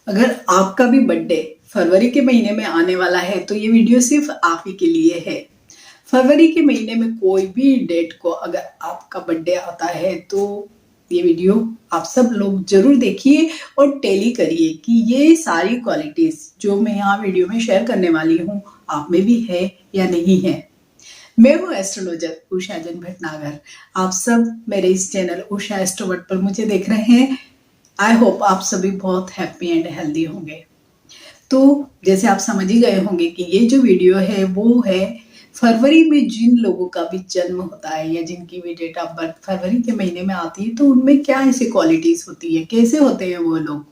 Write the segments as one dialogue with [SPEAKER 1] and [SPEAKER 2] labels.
[SPEAKER 1] अगर आपका भी बर्थडे फरवरी के महीने में आने वाला है तो ये वीडियो सिर्फ आप ही के लिए है। फरवरी के महीने में कोई भी डेट को अगर आपका बर्थडे आता है तो ये वीडियो आप सब लोग जरूर देखिए और टेली करिए कि ये सारी क्वालिटीज जो मैं यहाँ वीडियो में शेयर करने वाली हूँ आप में भी है या नहीं है। मैं हूँ एस्ट्रोलॉजर उषा जन भटनागर। आप सब मेरे इस चैनल उषा एस्ट्रोवर्ट पर मुझे देख रहे हैं। आई होप आप सभी बहुत हैप्पी एंड हेल्दी होंगे। तो जैसे आप समझ ही गए होंगे कि ये जो वीडियो है वो है फरवरी में जिन लोगों का भी जन्म होता है या जिनकी भी डेट ऑफ बर्थ फरवरी के महीने में आती है तो उनमें क्या ऐसी क्वालिटीज होती है, कैसे होते हैं वो लोग।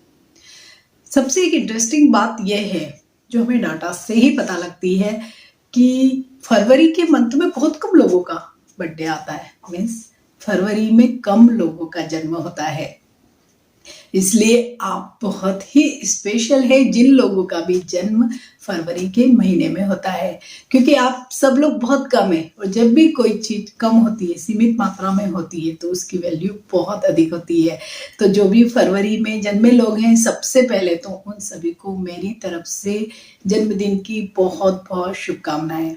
[SPEAKER 1] सबसे एक इंटरेस्टिंग बात यह है जो हमें डाटा से ही पता लगती है कि फरवरी के मंथ में बहुत कम लोगों का बर्थडे आता है। मीन्स फरवरी में कम लोगों का जन्म होता है, इसलिए आप बहुत ही स्पेशल है जिन लोगों का भी जन्म फरवरी के महीने में होता है, क्योंकि आप सब लोग बहुत कम है और जब भी कोई चीज कम होती है, सीमित मात्रा में होती है, तो उसकी वैल्यू बहुत अधिक होती है। तो जो भी फरवरी में जन्मे लोग हैं, सबसे पहले तो उन सभी को मेरी तरफ से जन्मदिन की बहुत बहुत शुभकामनाएं।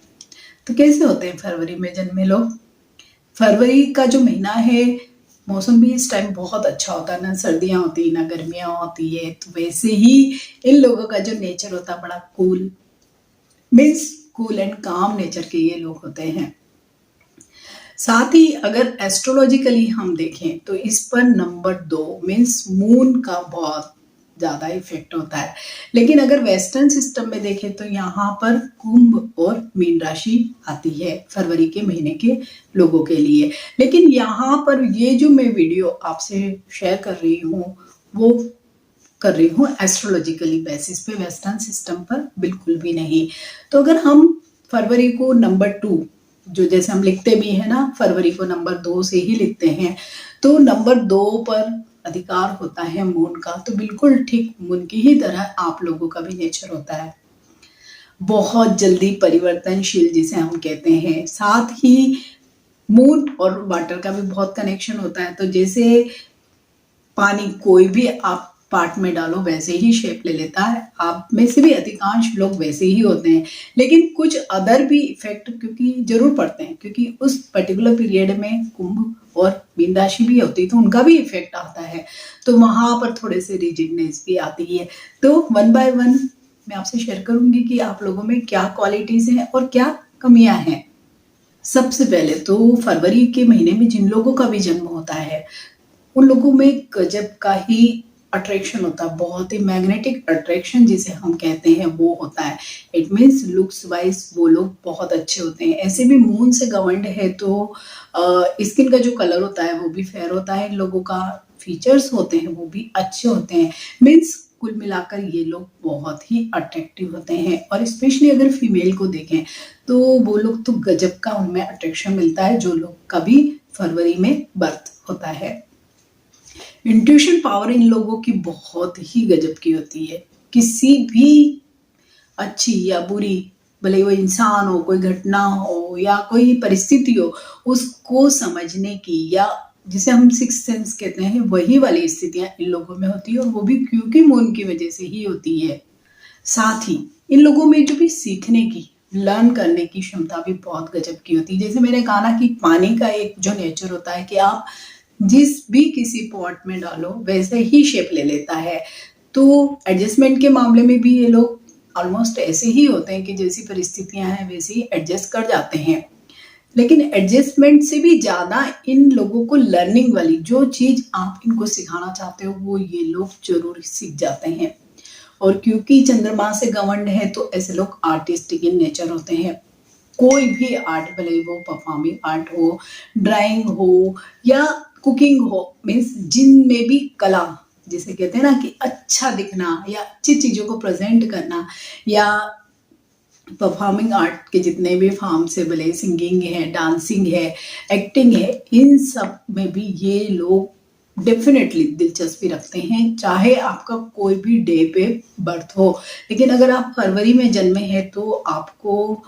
[SPEAKER 1] तो कैसे होते हैं फरवरी में जन्मे लोग। फरवरी का जो महीना है, मौसम भी इस टाइम बहुत अच्छा होता है, ना सर्दियां होती ना गर्मियां होती है। तो वैसे ही इन लोगों का जो नेचर होता है बड़ा कूल, मीन्स कूल एंड काम नेचर के ये लोग होते हैं। साथ ही अगर एस्ट्रोलॉजिकली हम देखें तो इस पर नंबर 2 मीन्स मून का बहुत ज्यादा इफेक्ट होता है। लेकिन अगर वेस्टर्न सिस्टम में देखें तो यहाँ पर कुंभ और मीन राशि आती है फरवरी के महीने के लोगों के लिए। लेकिन यहाँ पर ये जो मैं वीडियो आपसे शेयर कर रही हूँ वो कर रही हूँ एस्ट्रोलॉजिकली बेसिस पे, वेस्टर्न सिस्टम पर बिल्कुल भी नहीं। तो अगर हम फरवरी को नंबर 2, जो जैसे हम लिखते भी है ना, फरवरी को नंबर 2 से ही लिखते हैं, तो नंबर 2 पर अधिकार होता है मून का। तो बिल्कुल ठीक मून की ही तरह आप लोगों का भी नेचर होता है, बहुत जल्दी परिवर्तनशील जिसे हम कहते हैं। साथ ही मून और वाटर का भी बहुत कनेक्शन होता है। तो जैसे पानी कोई भी आप पार्ट में डालो वैसे ही शेप ले लेता है, आप में से भी अधिकांश लोग वैसे ही होते हैं। लेकिन कुछ अदर भी इफेक्ट क्योंकि जरूर पड़ते हैं, क्योंकि उस पर्टिकुलर पीरियड में कुंभ और मीन राशि भी होती है तो उनका भी इफेक्ट आता है। तो वहां पर थोड़े से रिजिडनेस भी आती है। तो वन बाय वन मैं आपसे शेयर करूंगी कि आप लोगों में क्या क्वालिटीज हैं और क्या कमियां हैं। सबसे पहले तो फरवरी के महीने में जिन लोगों का भी जन्म होता है उन लोगों में गजब का ही अट्रैक्शन होता है, बहुत ही मैग्नेटिक अट्रैक्शन जिसे हम कहते हैं वो होता है। इट मीन्स लुक्स वाइज वो लोग बहुत अच्छे होते हैं। ऐसे भी मून से गवर्नड है तो स्किन का जो कलर होता है वो भी फेयर होता है। इन लोगों का फीचर्स होते हैं वो भी अच्छे होते हैं। मीन्स कुल मिलाकर ये लोग बहुत ही अट्रैक्टिव होते हैं। और स्पेशली अगर फीमेल को देखें तो वो लोग तो गजब का उनमें अट्रैक्शन मिलता है जो लोग का भी फरवरी में बर्थ होता है। इंट्यूशन पावर इन लोगों की बहुत ही गजब की होती है। किसी भी अच्छी या बुरी, भले वो इंसान हो, कोई घटना हो या कोई परिस्थिति हो, उसको समझने की या जिसे हम सिक्स सेंस कहते हैं वही वाली स्थितियां इन लोगों में होती है, और वो भी क्योंकि मून की वजह से ही होती है। साथ ही इन लोगों में जो भी सीखने की, लर्न करने की क्षमता भी बहुत गजब की होती है। जैसे मैंने कहा ना कि पानी का एक जो नेचर होता है कि आप जिस भी किसी पॉट में डालो वैसे ही शेप ले लेता है। तो एडजस्टमेंट के मामले में भी ये लोग ऑलमोस्ट ऐसे ही होते हैं कि जैसी परिस्थितियां हैं वैसे ही एडजस्ट कर जाते हैं। लेकिन एडजस्टमेंट से भी ज्यादा इन लोगों को लर्निंग वाली जो चीज आप इनको सिखाना चाहते हो वो ये लोग जरूर सीख जाते हैं। और क्योंकि चंद्रमा से गवर्न है तो ऐसे लोग आर्टिस्टिक इन नेचर होते हैं। कोई भी आर्ट, भले वो परफॉर्मिंग आर्ट हो, ड्राइंग हो या कुकिंग हो, मीन्स जिनमें भी कला जिसे कहते हैं ना कि अच्छा दिखना या अच्छी चीजों को प्रेजेंट करना, या परफॉर्मिंग आर्ट के जितने भी फॉर्म्स है, भले सिंगिंग है, डांसिंग है, एक्टिंग है, इन सब में भी ये लोग डेफिनेटली दिलचस्पी रखते हैं, चाहे आपका कोई भी डे पे बर्थ हो। लेकिन अगर आप फरवरी में जन्मे हैं तो आपको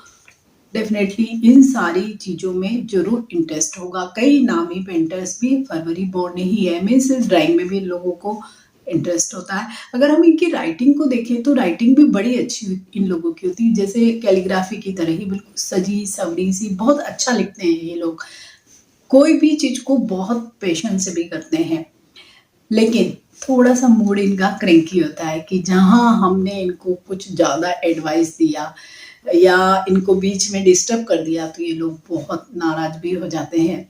[SPEAKER 1] डेफिनेटली इन सारी चीजों में जरूर इंटरेस्ट होगा। कई नामी पेंटर्स भी फरवरी बोर्न ही है। मीन्स ड्राइंग में भी लोगों को इंटरेस्ट होता है। अगर हम इनकी राइटिंग को देखें तो राइटिंग भी बड़ी अच्छी इन लोगों की होती है, जैसे कैलीग्राफी की तरह ही बिल्कुल सजी सवरी सी, बहुत अच्छा लिखते हैं ये लोग। कोई भी चीज को बहुत पेशेंस से भी करते हैं। लेकिन थोड़ा सा मूड इनका क्रैंकी होता है कि जहां हमने इनको कुछ ज्यादा एडवाइस दिया या इनको बीच में डिस्टर्ब कर दिया तो ये लोग बहुत नाराज भी हो जाते हैं।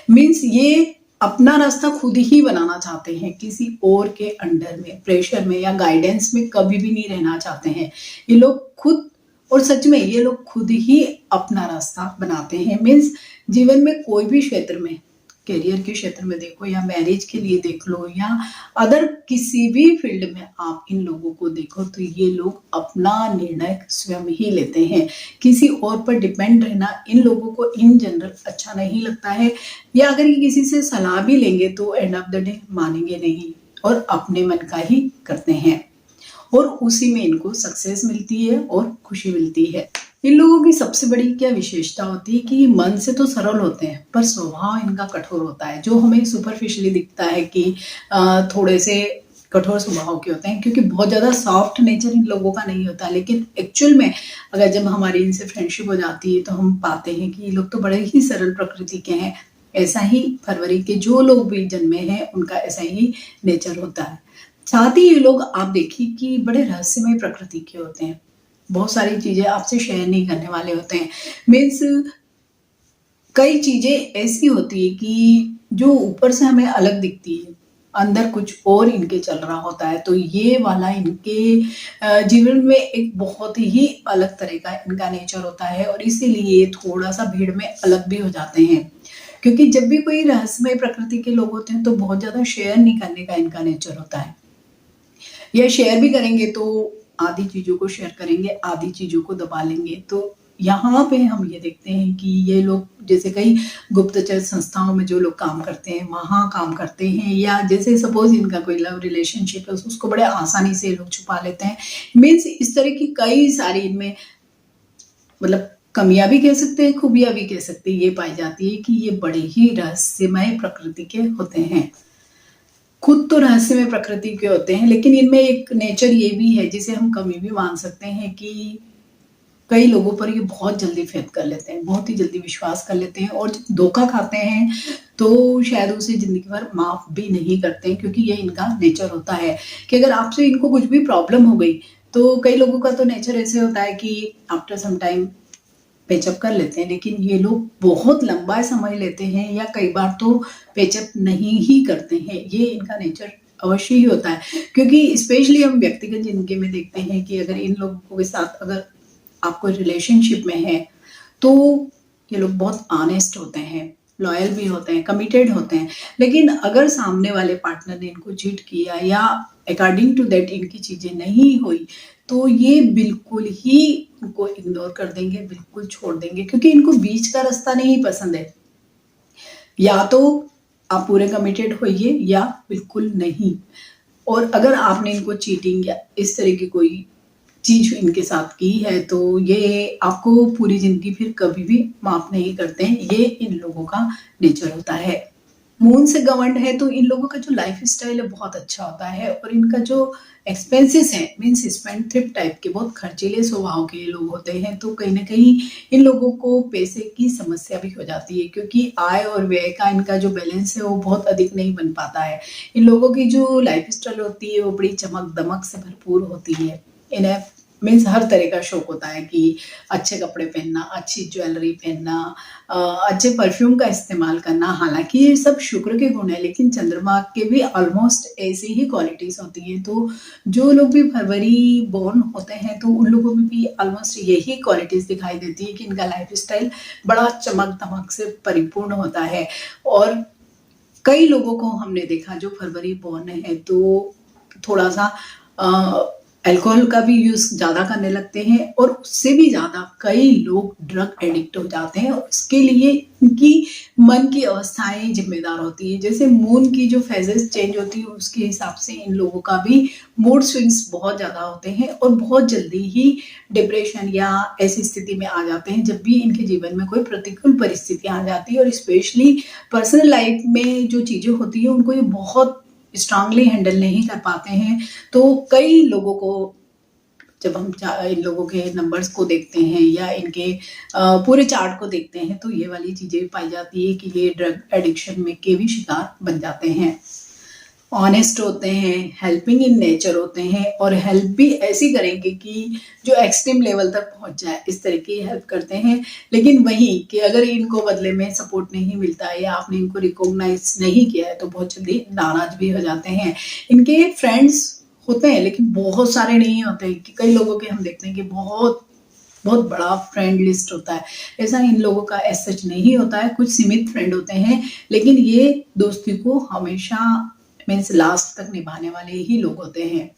[SPEAKER 1] मीन्स ये अपना रास्ता खुद ही बनाना चाहते हैं, किसी और के अंडर में, प्रेशर में या गाइडेंस में कभी भी नहीं रहना चाहते हैं। ये लोग खुद, और सच में ये लोग खुद ही अपना रास्ता बनाते हैं। मीन्स जीवन में कोई भी क्षेत्र में, करियर के क्षेत्र में देखो या मैरिज के लिए देख लो या अदर किसी भी फील्ड में आप इन लोगों को देखो, तो ये लोग अपना निर्णय स्वयं ही लेते हैं। किसी और पर डिपेंड रहना इन लोगों को इन जनरल अच्छा नहीं लगता है, या अगर ये किसी से सलाह भी लेंगे तो एंड ऑफ द डे मानेंगे नहीं और अपने मन का ही करते हैं, और उसी में इनको सक्सेस मिलती है और खुशी मिलती है। इन लोगों की सबसे बड़ी क्या विशेषता होती है कि मन से तो सरल होते हैं पर स्वभाव इनका कठोर होता है। जो हमें सुपरफिशियली दिखता है कि थोड़े से कठोर स्वभाव के होते हैं, क्योंकि बहुत ज्यादा सॉफ्ट नेचर इन लोगों का नहीं होता, लेकिन एक्चुअल में अगर जब हमारी इनसे फ्रेंडशिप हो जाती है तो हम पाते हैं कि ये लोग तो बड़े ही सरल प्रकृति के हैं। ऐसा ही फरवरी के जो लोग भी जन्मे हैं उनका ऐसा ही नेचर होता है। साथ ही ये लोग आप देखिए कि बड़े रहस्यमय प्रकृति के होते हैं, बहुत सारी चीजें आपसे शेयर नहीं करने वाले होते हैं। मीन्स कई चीजें ऐसी होती है कि जो ऊपर से हमें अलग दिखती है, अंदर कुछ और इनके चल रहा होता है। तो ये वाला इनके जीवन में एक बहुत ही अलग तरह का इनका नेचर होता है, और इसीलिए थोड़ा सा भीड़ में अलग भी हो जाते हैं। क्योंकि जब भी कोई रहस्यमय प्रकृति के लोग होते हैं तो बहुत ज्यादा शेयर नहीं करने का इनका नेचर होता है, या शेयर भी करेंगे तो आधी चीजों को शेयर करेंगे, आधी चीजों को दबा लेंगे। तो यहाँ पे हम ये देखते हैं कि ये लोग जैसे कई गुप्तचर संस्थाओं में जो लोग काम करते हैं वहां काम करते हैं, या जैसे सपोज इनका कोई लव रिलेशनशिप है उसको बड़े आसानी से लोग छुपा लेते हैं। मीन्स इस तरह की कई सारी इनमें मतलब कमियां भी कह सकते हैं, खूबियां भी कह सकते हैं, ये पाई जाती है कि ये बड़े ही रहस्यमय प्रकृति के होते हैं। खुद तो रहस्यमय प्रकृति के होते हैं, लेकिन इनमें एक नेचर ये भी है जिसे हम कमी भी मान सकते हैं कि कई लोगों पर ये बहुत जल्दी फेथ कर लेते हैं, बहुत ही जल्दी विश्वास कर लेते हैं, और धोखा खाते हैं तो शायद उसे जिंदगी भर माफ भी नहीं करते, क्योंकि ये इनका नेचर होता है कि अगर आपसे इनको कुछ भी प्रॉब्लम हो गई तो कई लोगों का तो नेचर ऐसे होता है कि आफ्टर सम टाइम पेचअप कर लेते हैं, लेकिन ये लोग बहुत लंबा समय लेते हैं या कई बार तो पेचअप नहीं ही करते हैं। ये इनका नेचर अवश्य ही होता है, क्योंकि स्पेशली हम व्यक्तिगत जिंदगी में देखते हैं कि अगर इन लोगों के साथ अगर आप कोई रिलेशनशिप में है तो ये लोग बहुत ऑनेस्ट होते हैं, लॉयल भी होते हैं, कमिटेड होते हैं। लेकिन अगर सामने वाले पार्टनर ने इनको चीट किया या अकॉर्डिंग टू दैट इनकी चीजें नहीं हुई तो ये बिल्कुल ही उनको इग्नोर कर देंगे, बिल्कुल छोड़ देंगे, क्योंकि इनको बीच का रास्ता नहीं पसंद है। या तो आप पूरे कमिटेड होइए या बिल्कुल नहीं। और अगर आपने इनको चीटिंग या इस तरह की कोई चीज इनके साथ की है तो ये आपको पूरी जिंदगी फिर कभी भी माफ नहीं करते हैं। ये इन लोगों का नेचर होता है। मून से गवर्नड है तो इन लोगों का जो लाइफ स्टाइल है बहुत अच्छा होता है, और इनका जो एक्सपेंसेस है मीन्स स्पेंड थ्रिफ्ट टाइप के, बहुत खर्चीले स्वभाव के लोग होते हैं। तो कहीं ना कहीं इन लोगों को पैसे की समस्या भी हो जाती है, क्योंकि आय और व्यय का इनका जो बैलेंस है वो बहुत अधिक नहीं बन पाता है। इन लोगों की जो लाइफ स्टाइल होती है वो बड़ी चमक दमक से भरपूर होती है। इन्हें मीन्स हर तरह का शौक होता है कि अच्छे कपड़े पहनना, अच्छी ज्वेलरी पहनना, अच्छे परफ्यूम का इस्तेमाल करना। हालांकि ये सब शुक्र के गुण है, लेकिन चंद्रमा के भी ऑलमोस्ट ऐसी ही क्वालिटीज होती है। तो जो लोग भी फरवरी बोर्न होते हैं तो उन लोगों में भी ऑलमोस्ट यही क्वालिटीज दिखाई देती है कि इनका लाइफ स्टाइल बड़ा चमक दमक से परिपूर्ण होता है। और कई लोगों को हमने देखा जो फरवरी बोर्न है तो थोड़ा सा अल्कोहल का भी यूज ज्यादा करने लगते हैं, और उससे भी ज्यादा कई लोग ड्रग एडिक्ट हो जाते हैं। उसके लिए उनकी मन की अवस्थाएं जिम्मेदार होती है। जैसे मून की जो फेजेस चेंज होती है उसके हिसाब से इन लोगों का भी मूड स्विंग्स बहुत ज्यादा होते हैं, और बहुत जल्दी ही डिप्रेशन या ऐसी स्थिति में आ जाते हैं जब भी इनके जीवन में कोई प्रतिकूल परिस्थितियां आ जाती है। और स्पेशली पर्सनल लाइफ में जो चीजें होती है उनको ये बहुत स्ट्रांगली हैंडल नहीं कर पाते हैं, तो कई लोगों को जब हम इन लोगों के नंबर्स को देखते हैं या इनके पूरे चार्ट को देखते हैं, तो ये वाली चीजें भी पाई जाती है कि ये ड्रग एडिक्शन में के भी शिकार बन जाते हैं। ऑनेस्ट होते हैं, हेल्पिंग इन नेचर होते हैं और हेल्प भी ऐसी करेंगे कि जो एक्सट्रीम लेवल तक पहुंच जाए, इस तरह की हेल्प करते हैं। लेकिन वही कि अगर इनको बदले में सपोर्ट नहीं मिलता है या आपने इनको रिकॉग्नाइज नहीं किया है, तो बहुत जल्दी नाराज भी हो जाते हैं। इनके फ्रेंड्स होते हैं लेकिन बहुत सारे नहीं होते कि कई लोगों के हम देखते हैं कि बहुत बहुत बड़ा फ्रेंड लिस्ट होता है। ऐसा इन लोगों का एज सच नहीं होता है, कुछ सीमित फ्रेंड होते हैं, लेकिन ये दोस्ती को हमेशा मीन्स लास्ट तक निभाने वाले ही लोग होते हैं।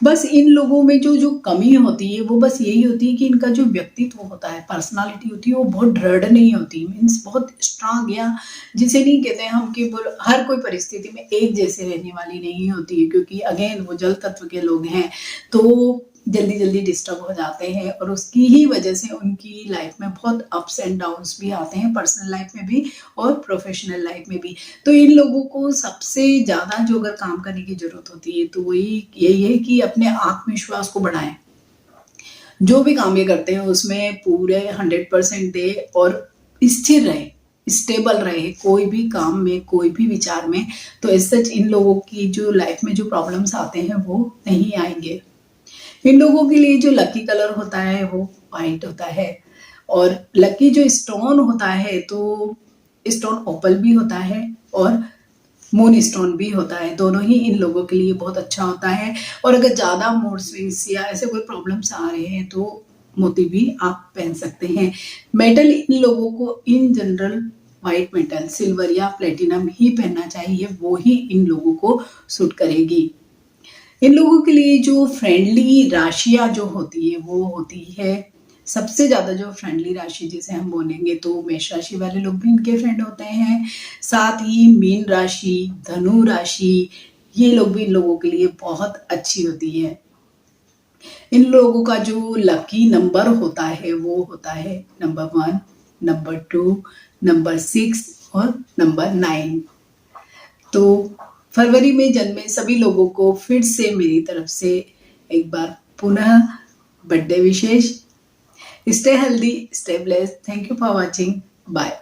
[SPEAKER 1] बस इन लोगों में जो जो कमी होती है वो बस यही होती है कि इनका जो व्यक्तित्व होता है, पर्सनालिटी होती है, वो बहुत दृढ़ नहीं होती, मीन्स बहुत स्ट्रांग, या जिसे नहीं कहते हैं हम कि हर कोई परिस्थिति में एक जैसे रहने वाली नहीं होती है, क्योंकि अगेन वो जल तत्व के लोग हैं, तो जल्दी जल्दी डिस्टर्ब हो जाते हैं और उसकी ही वजह से उनकी लाइफ में बहुत अप्स एंड डाउन्स भी आते हैं, पर्सनल लाइफ में भी और प्रोफेशनल लाइफ में भी। तो इन लोगों को सबसे ज़्यादा जो अगर काम करने की ज़रूरत होती है तो वही यही है कि अपने आत्मविश्वास को बढ़ाएं, जो भी काम ये करते हैं उसमें पूरे 100% दे और स्थिर रहे, स्टेबल रहे, कोई भी काम में, कोई भी विचार में। तो इस सच इन लोगों की जो लाइफ में जो प्रॉब्लम्स आते हैं वो नहीं आएंगे। इन लोगों के लिए जो लकी कलर होता है वो व्हाइट होता है और लकी जो स्टोन होता है तो स्टोन ओपल भी होता है और मून स्टोन भी होता है। दोनों ही इन लोगों के लिए बहुत अच्छा होता है। और अगर ज़्यादा मूड स्विंग्स या ऐसे कोई प्रॉब्लम्स आ रहे हैं तो मोती भी आप पहन सकते हैं। मेटल इन लोगों को in general white metal, silver या प्लेटिनम ही पहनना चाहिए, वो ही इन लोगों को सूट करेगी। इन लोगों के लिए जो फ्रेंडली राशियां जो होती है वो होती है, सबसे ज्यादा जो फ्रेंडली राशि जिसे हम बोलेंगे तो मेष राशि वाले लोग भी इनके फ्रेंड होते हैं। साथ ही मीन राशि, धनु राशि, ये लोग भी इन लोगों के लिए बहुत अच्छी होती है। इन लोगों का जो लकी नंबर होता है वो होता है नंबर 1, नंबर 2, नंबर 6 और नंबर 9। तो फरवरी में जन्मे सभी लोगों को फिर से मेरी तरफ से एक बार पुनः बर्थडे विशेष। Stay healthy, stay blessed. Thank you for watching. Bye.